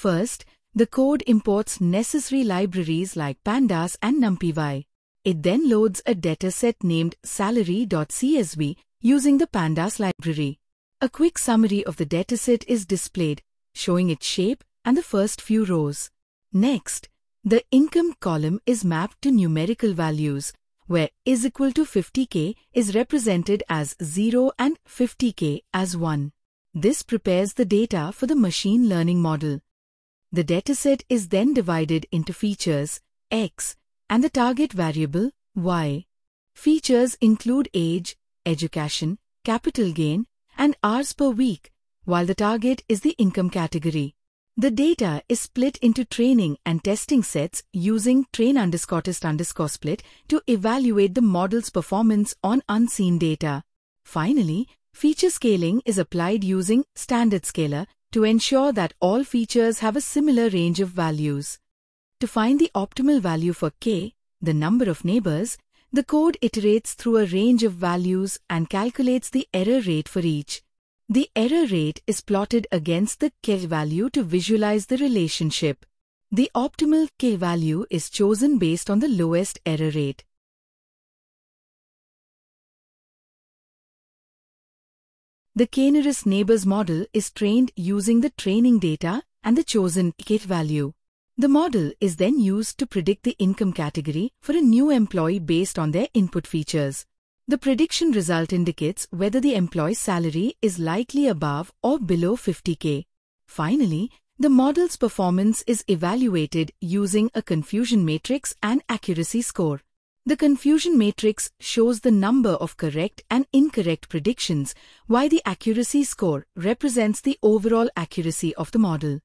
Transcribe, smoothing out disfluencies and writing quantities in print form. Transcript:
First, the code imports necessary libraries like pandas and numpy. It then loads a dataset named salary.csv using the pandas library. A quick summary of the dataset is displayed, showing its shape and the first few rows. Next, the income column is mapped to numerical values, where is equal to 50k is represented as 0 and 50k as 1. This prepares the data for the machine learning model. The dataset is then divided into features, x, and the target variable, y. Features include age, education, capital gain, and hours per week, while the target is the income category. The data is split into training and testing sets using train_test_split to evaluate the model's performance on unseen data. Finally, feature scaling is applied using standard scaler to ensure that all features have a similar range of values. To find the optimal value for k, the number of neighbors, the code iterates through a range of values and calculates the error rate for each. The error rate is plotted against the k value to visualize the relationship. The optimal k value is chosen based on the lowest error rate. The k-nearest neighbors model is trained using the training data and the chosen k value. The model is then used to predict the income category for a new employee based on their input features. The prediction result indicates whether the employee's salary is likely above or below 50k. Finally, the model's performance is evaluated using a confusion matrix and accuracy score. The confusion matrix shows the number of correct and incorrect predictions, while the accuracy score represents the overall accuracy of the model.